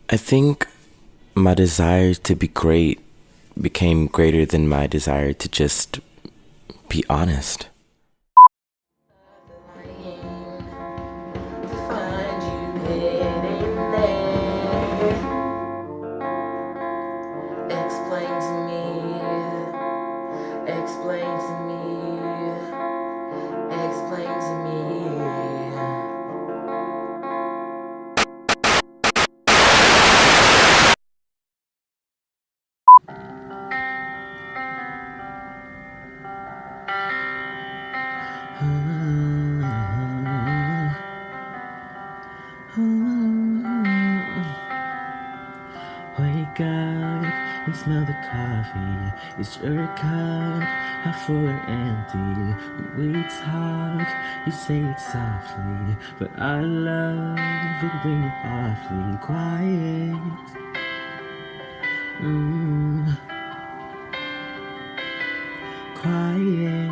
I think my desire to be great became greater than my desire to just be honest. Wake up and smell the coffee. Is your cup half full or empty? When we talk, you say it softly, but I love it when you're awfully quiet. Quiet.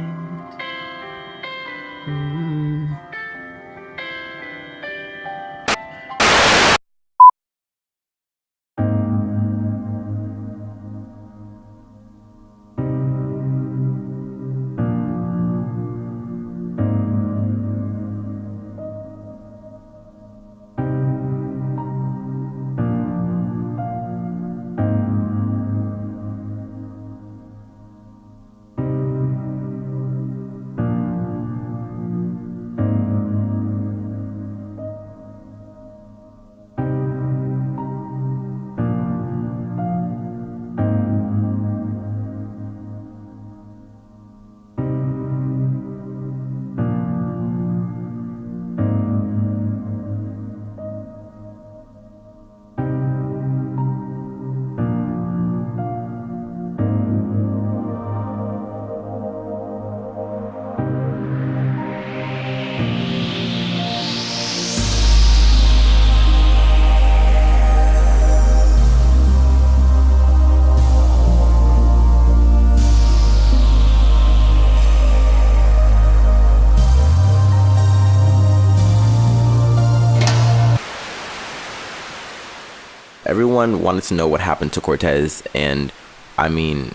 Everyone wanted to know what happened to Cortez, and I mean,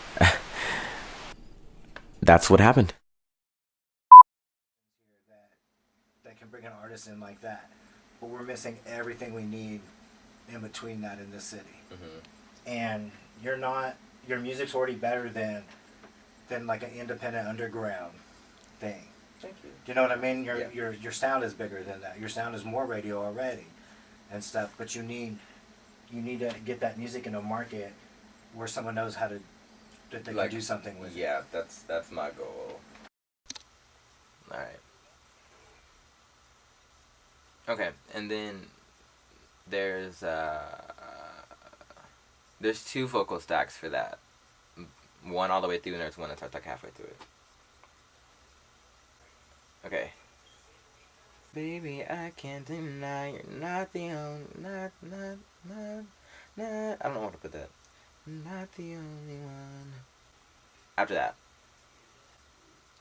that's what happened. That can bring an artist in like that, but we're missing everything we need in between that in this city. And your music's already better than like an independent underground thing. Thank you. Do you know what I mean? Your sound is bigger than that. Your sound is more radio already and stuff, but you need to get that music in a market where someone knows that they can do something with it. Yeah, that's my goal. All right. Okay, and then there's two vocal stacks for that. One all the way through, and there's one that starts like halfway through it. Okay. Baby, I can't deny you're not the only, not, I don't know how to put that. Not the only one. After that.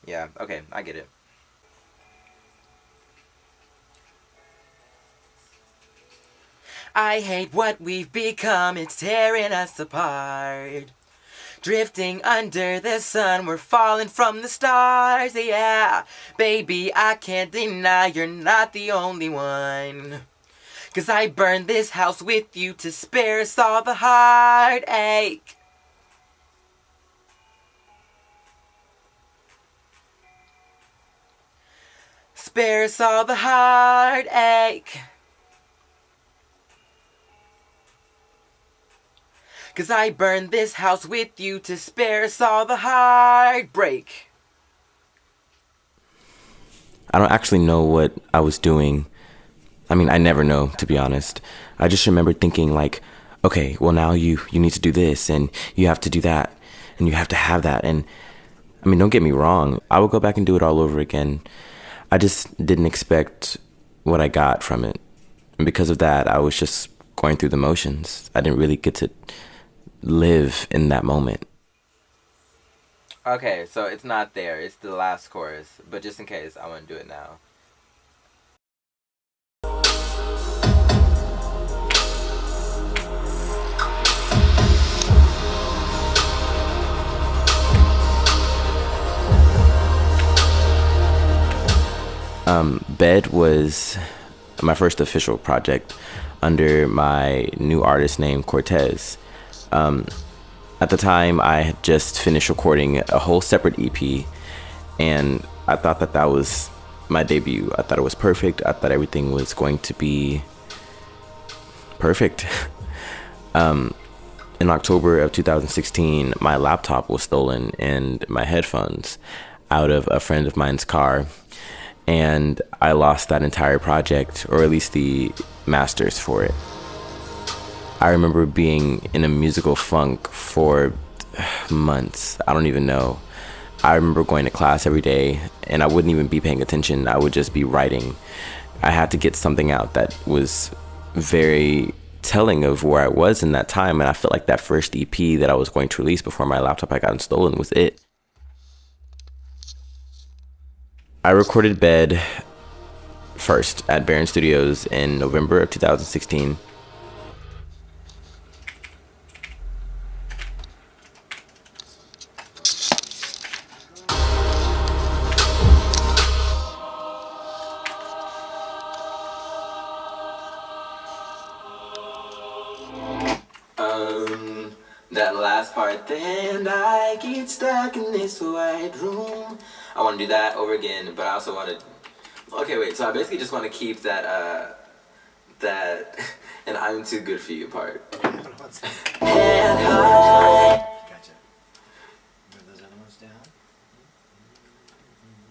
Yeah, okay, I get it. I hate what we've become, it's tearing us apart. Drifting under the sun, we're falling from the stars, yeah. Baby, I can't deny you're not the only one. 'Cause I burned this house with you to spare us all the heartache. Spare us all the heartache. 'Cause I burned this house with you to spare us all the heartbreak. I don't actually know what I was doing. I mean, I never know, to be honest. I just remember thinking like, okay, well now you need to do this, and you have to do that, and you have to have that. And I mean, don't get me wrong, I would go back and do it all over again. I just didn't expect what I got from it. And because of that, I was just going through the motions. I didn't really get to live in that moment. Okay, so it's not there. It's the last chorus. But just in case, I want to do it now. B.E.D was my first official project under my new artist named Cortez. At the time, I had just finished recording a whole separate EP, and I thought that that was my debut. I thought it was perfect. I thought everything was going to be perfect. In October of 2016, my laptop was stolen and my headphones out of a friend of mine's car, and I lost that entire project, or at least the masters for it. I remember being in a musical funk for months. I don't even know. I remember going to class every day and I wouldn't even be paying attention. I would just be writing. I had to get something out that was very telling of where I was in that time. And I felt like that first EP that I was going to release before my laptop had gotten stolen was it. I recorded B.E.D first at Baron Studios in November of 2016. That last part, then I get stuck in this white room. I want to do that over again, but I also want to. Okay, wait. So I basically just want to keep that and I'm too good for you part. And I. Gotcha. Move those other ones down.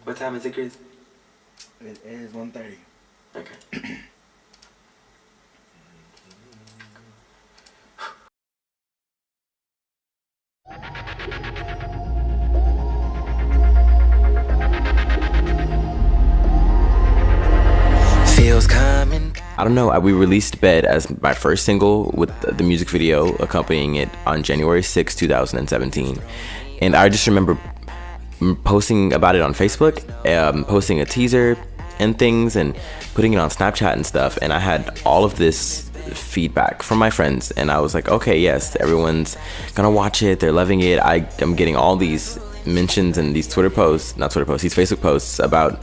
What time is it, Chris? It is 1:30. Okay. Feels coming. I don't know, we released B.E.D as my first single with the music video accompanying it on January 6, 2017. And I just remember posting about it on Facebook, posting a teaser and things, and putting it on Snapchat and stuff. And I had all of this feedback from my friends, and I was like, okay, yes, everyone's gonna watch it, they're loving it. I'm getting all these mentions and these these Facebook posts about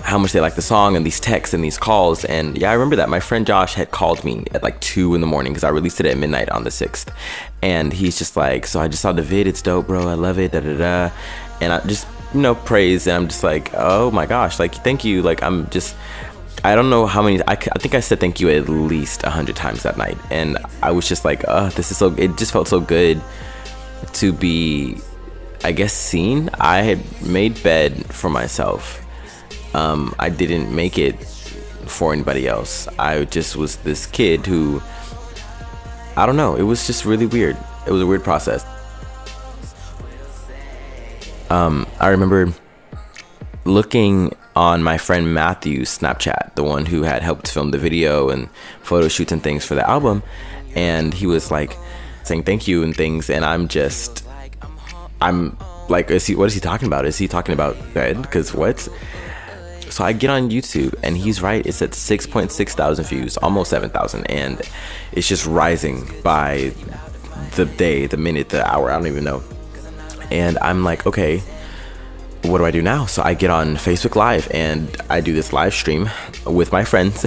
how much they like the song, and these texts and these calls. And yeah, I remember that my friend Josh had called me at like 2 in the morning because I released it at midnight on the 6th, and he's just like, so I just saw the vid, it's dope, bro, I love it, da da da. And I just, praise, and I'm just like, oh my gosh, like, thank you. Like, I don't know how many, I think I said thank you at least 100 times that night. And I was just like, this is so, it just felt so good to be, I guess, seen. I had made B.E.D for myself. I didn't make it for anybody else. I just was this kid who, I don't know, it was just really weird. It was a weird process. I remember looking on my friend Matthew's Snapchat, the one who had helped film the video and photo shoots and things for the album, and he was like saying thank you and things, and I'm like, what is he talking about? Is he talking about B.E.D? Because what? So I get on YouTube, and he's right, it's at 6.6 thousand views, almost 7,000, and it's just rising by the day, the minute, the hour, I don't even know. And I'm like, okay, what do I do now? So I get on Facebook Live, and I do this live stream with my friends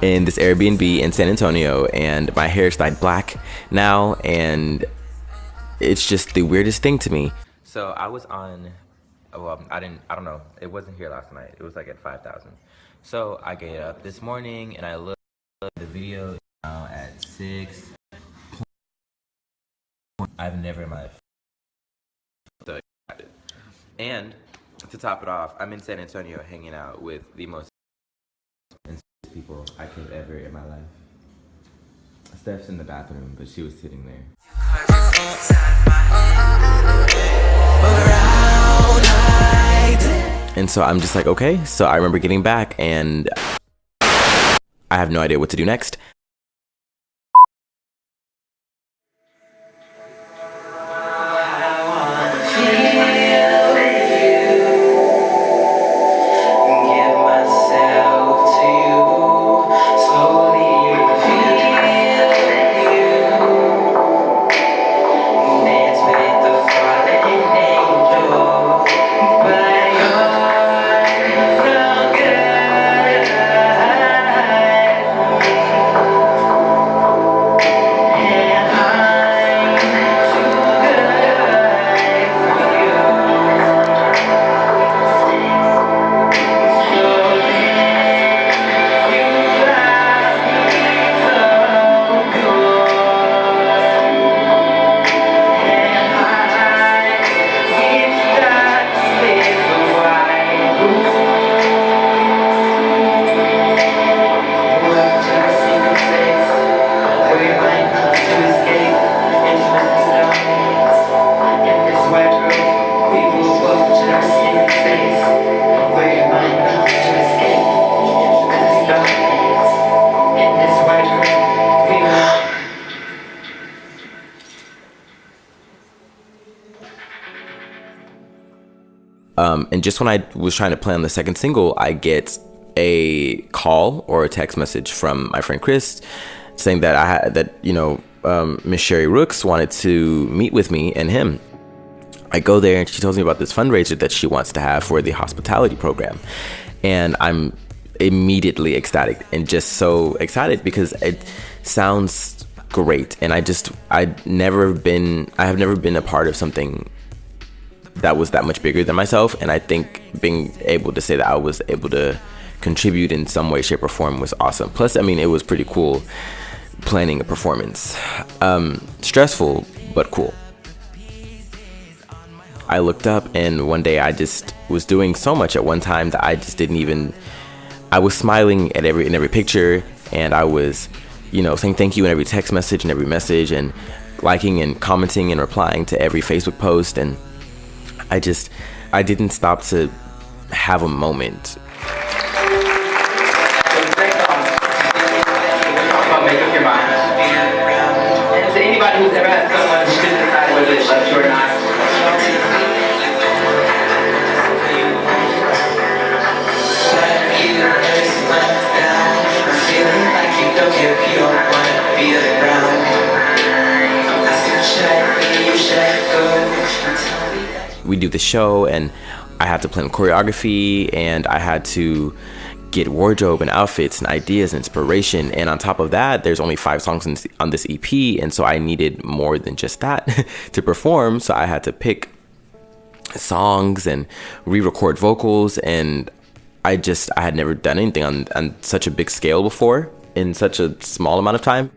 in this Airbnb in San Antonio, and my hair is dyed black now, and it's just the weirdest thing to me. So I was on, well, I don't know, it wasn't here last night, it was like at 5,000. So I get up this morning and I look at the video now at 6. I've never in my life so excited. And to top it off, I'm in San Antonio hanging out with the most people I could ever in my life. Steph's in the bathroom, but she was sitting there. And so I'm just like, okay. So I remember getting back, and I have no idea what to do next. And just when I was trying to plan the second single, I get a call or a text message from my friend Chris saying that Miss Sherry Rooks wanted to meet with me and him. I go there and she tells me about this fundraiser that she wants to have for the hospitality program. And I'm immediately ecstatic and just so excited because it sounds great. And I have never been a part of something that was that much bigger than myself. And I think being able to say that I was able to contribute in some way, shape, or form was awesome. Plus, I mean, it was pretty cool planning a performance. Stressful, but cool. I looked up and one day I just was doing so much at one time that I just I was smiling in every picture, and I was, saying thank you in every text message and every message, and liking and commenting and replying to every Facebook post. And I didn't stop to have a moment. Make up your mind. And to anybody who's ever had someone who couldn't decide whether they loved you or not, we do the show, and I had to plan choreography, and I had to get wardrobe and outfits and ideas and inspiration. And on top of that, there's only 5 songs on this EP, and so I needed more than just that to perform. So I had to pick songs and re-record vocals, and I had never done anything on such a big scale before in such a small amount of time.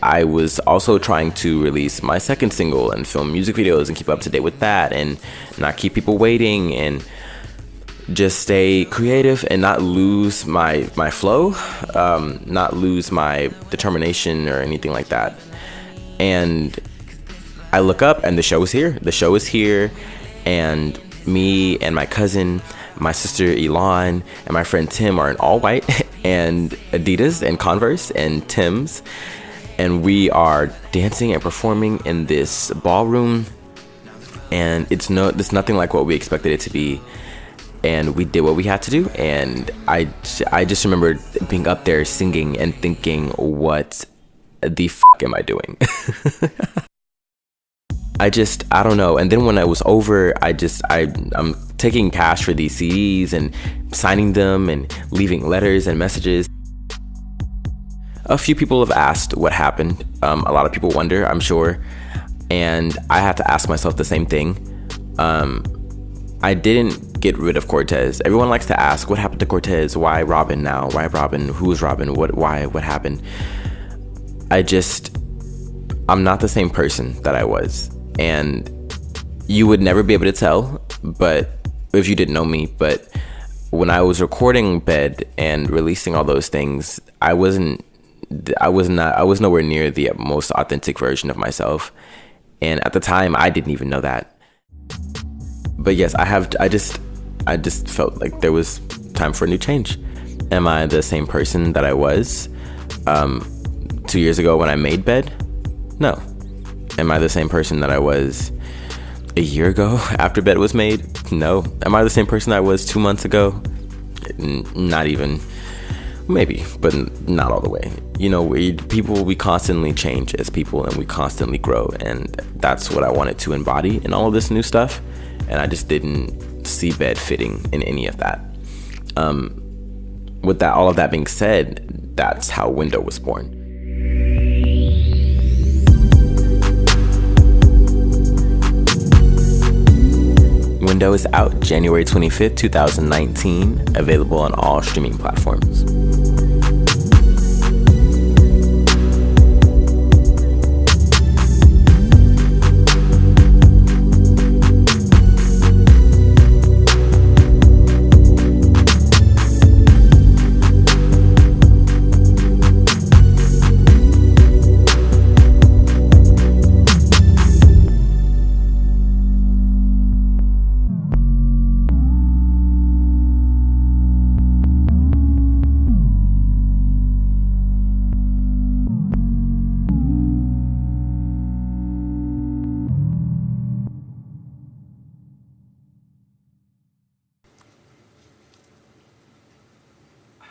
I was also trying to release my second single and film music videos and keep up to date with that and not keep people waiting and just stay creative and not lose my flow, not lose my determination or anything like that. And I look up and the show is here. The show is here, and me and my cousin, my sister Elon, and my friend Tim are in all white and Adidas and Converse and Tim's. And we are dancing and performing in this ballroom, and it's nothing like what we expected it to be. And we did what we had to do, and I just remember being up there singing and thinking, what the fuck am I doing? I don't know. And then when I was over, I'm taking cash for these CDs and signing them and leaving letters and messages. A few people have asked what happened. A lot of people wonder, I'm sure. And I had to ask myself the same thing. I didn't get rid of Cortez. Everyone likes to ask, what happened to Cortez? Why Robin now? Why Robin? Who's Robin? What happened? I'm not the same person that I was. And you would never be able to tell, but if you didn't know me, but when I was recording B.E.D and releasing all those things, I was nowhere near the most authentic version of myself. And at the time, I didn't even know that. But yes, I just felt like there was time for a new change. Am I the same person that I was 2 years ago when I made B.E.D? No. Am I the same person that I was a year ago after B.E.D was made? No. Am I the same person I was 2 months ago? Not even. Maybe, but not all the way. We constantly change as people, and we constantly grow, and that's what I wanted to embody in all of this new stuff. And I just didn't see B.E.D fitting in any of that. With that, all of that being said, that's how Window was born. Window is out January 25th, 2019, available on all streaming platforms.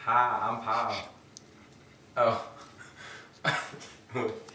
Pa, I'm Pa. Oh.